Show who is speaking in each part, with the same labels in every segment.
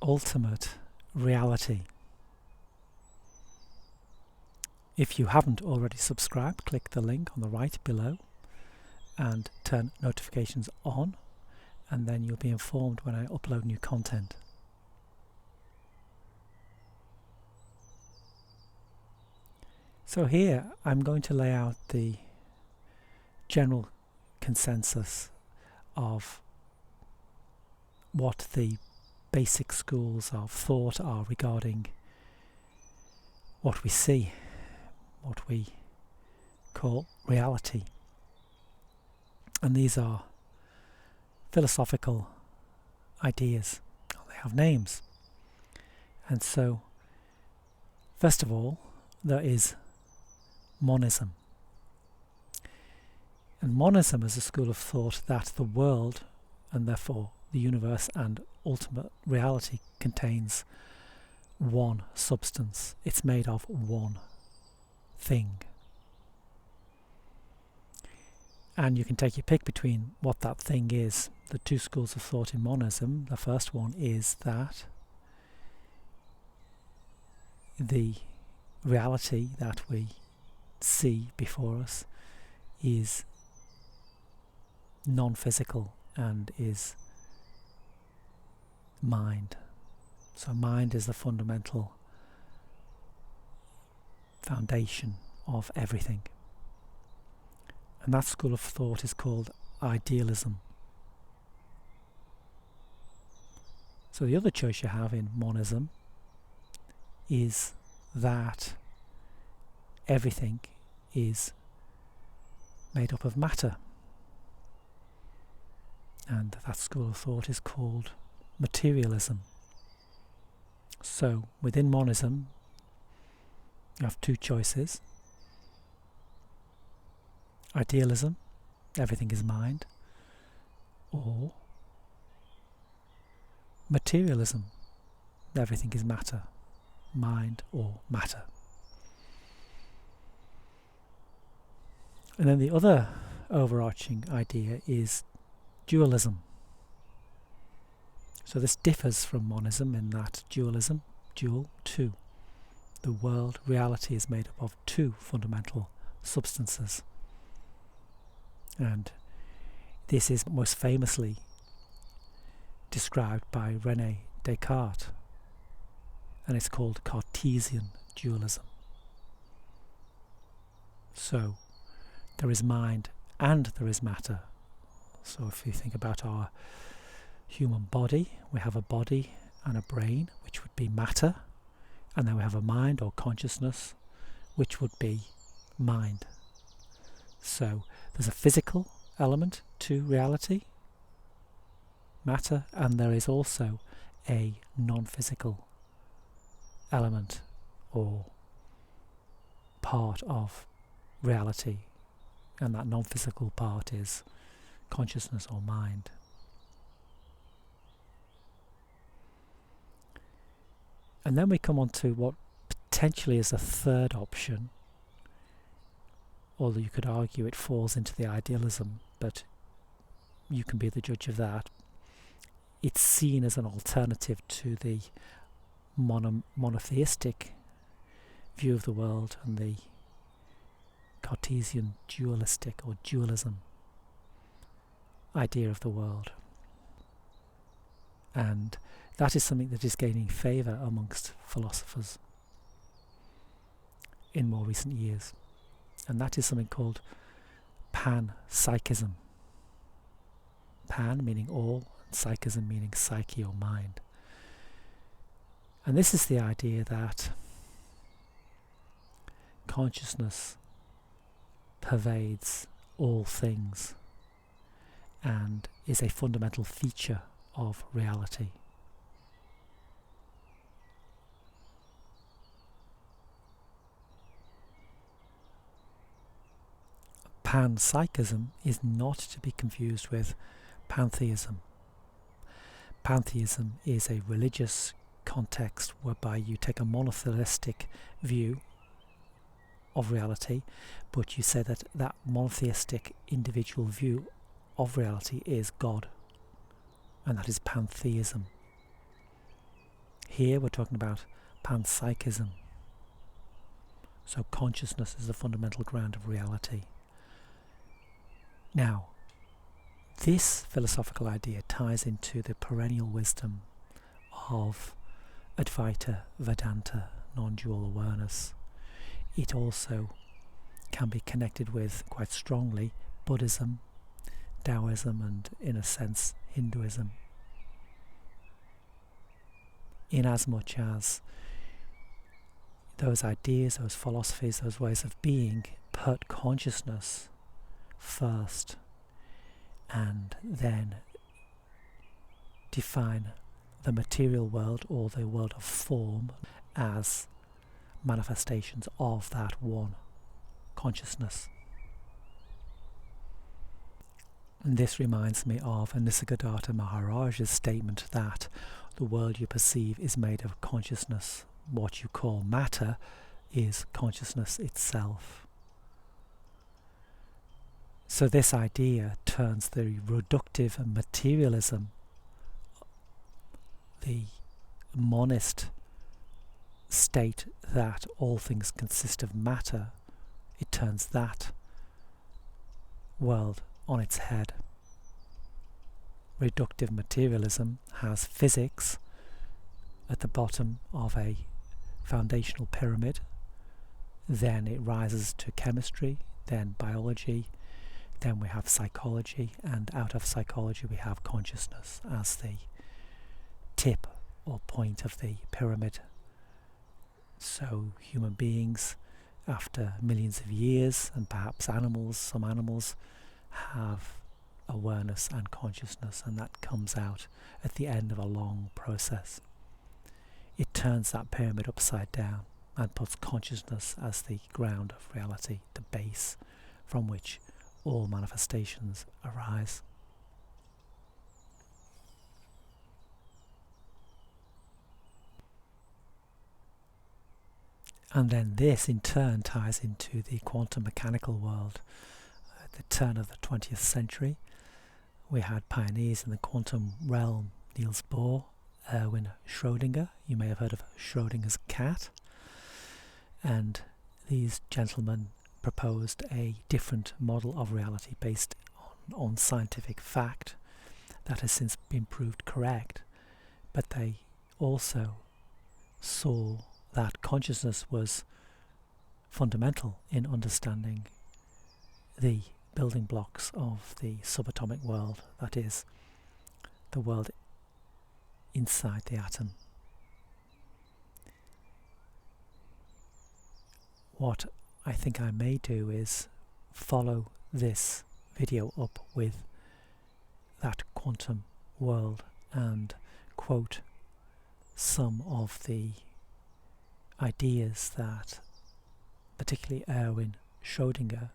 Speaker 1: ultimate reality. If you haven't already subscribed, click the link on the right below and turn notifications on, and then you'll be informed when I upload new content. So here I'm going to lay out the general consensus of what the basic schools of thought are regarding what we see, what we call reality. And these are philosophical ideas. They have names. And so, first of all, there is Monism. And Monism is a school of thought that the world, and therefore the universe and ultimate reality, contains one substance. It's made of one thing. And you can take your pick between what that thing is. The two schools of thought in Monism, the first one is that the reality that we see before us is non-physical and is mind. So mind is the fundamental foundation of everything. And that school of thought is called idealism. So the other choice you have in Monism is that everything is made up of matter. And that school of thought is called materialism. So within Monism you have two choices. Idealism, everything is mind, or materialism, everything is matter, mind or matter. And then the other overarching idea is dualism. So this differs from Monism in that dualism, two. The world, reality, is made up of two fundamental substances. And this is most famously described by René Descartes, and it's called Cartesian Dualism. So there is mind and there is matter. So if you think about our human body, we have a body and a brain, which would be matter, and then we have a mind or consciousness, which would be mind. So there's a physical element to reality, matter, and there is also a non-physical element or part of reality, and that non-physical part is consciousness or mind. And then we come on to what potentially is a third option, although you could argue it falls into the idealism, but you can be the judge of that. It's seen as an alternative to the monotheistic view of the world and the Cartesian dualistic or dualism idea of the world. And that is something that is gaining favour amongst philosophers in more recent years. And that is something called Psychism. Pan meaning all, and Psychism meaning psyche or mind. And this is the idea that consciousness pervades all things and is a fundamental feature of reality. Panpsychism is not to be confused with pantheism. Pantheism is a religious context whereby you take a monotheistic view of reality, but you say that that monotheistic individual view of reality is God, and that is pantheism. here we're talking about panpsychism. So consciousness is the fundamental ground of reality. Now, this philosophical idea ties into the perennial wisdom of Advaita Vedanta, non-dual awareness. It also can be connected with, quite strongly, Buddhism, Taoism, and, in a sense, Hinduism. Inasmuch as those ideas, those philosophies, those ways of being put consciousness first and then define the material world or the world of form as manifestations of that one consciousness. And this reminds me of Nisargadatta Maharaj's statement that the world you perceive is made of consciousness. What you call matter is consciousness itself. So this idea turns the reductive materialism, the monist state that all things consist of matter, it turns that world on its head. Reductive materialism has physics at the bottom of a foundational pyramid, then it rises to chemistry, then biology, then we have psychology, and out of psychology we have consciousness as the tip or point of the pyramid. So human beings, after millions of years, and perhaps animals, some animals have awareness and consciousness, and that comes out at the end of a long process. It turns that pyramid upside down and puts consciousness as the ground of reality, the base from which all manifestations arise. And then this in turn ties into the quantum mechanical world. At the turn of the 20th century, we had pioneers in the quantum realm, Niels Bohr, Erwin Schrödinger. You may have heard of Schrödinger's cat. And these gentlemen proposed a different model of reality based on scientific fact that has since been proved correct. But they also saw that consciousness was fundamental in understanding the building blocks of the subatomic world, that is, the world inside the atom. What I think I may do is follow this video up with that quantum world and quote some of the ideas that particularly Erwin Schrödinger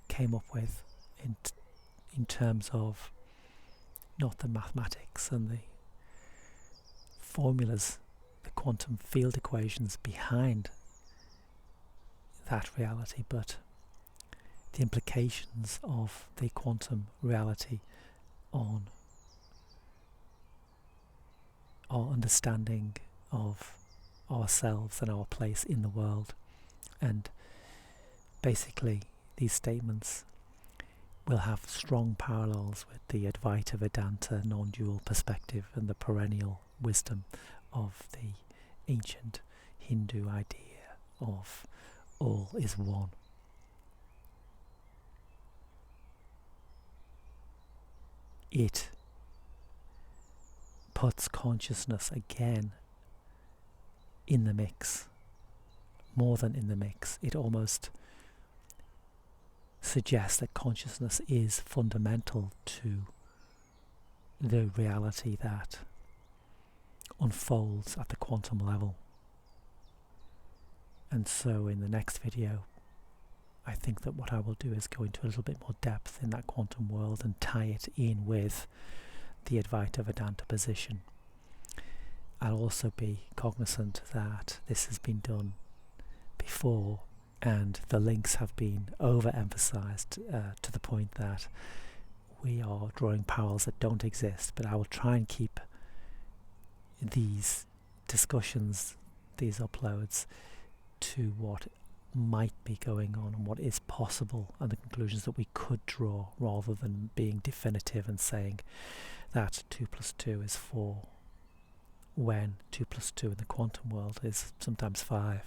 Speaker 1: came up with in terms of not the mathematics and the formulas, the quantum field equations behind that reality, but the implications of the quantum reality on our understanding of ourselves and our place in the world. And basically these statements will have strong parallels with the Advaita Vedanta non-dual perspective and the perennial wisdom of the ancient Hindu idea of all is one. It puts consciousness again in the mix, more than in the mix. It almost suggests that consciousness is fundamental to the reality that unfolds at the quantum level. And so in the next video, I think that what I will do is go into a little bit more depth in that quantum world and tie it in with the Advaita Vedanta position. I'll also be cognizant that this has been done before and the links have been overemphasized to the point that we are drawing parallels that don't exist, but I will try and keep these discussions, these uploads, to what might be going on and what is possible, and the conclusions that we could draw, rather than being definitive and saying that 2 + 2 is 4, when 2 + 2 in the quantum world is sometimes 5.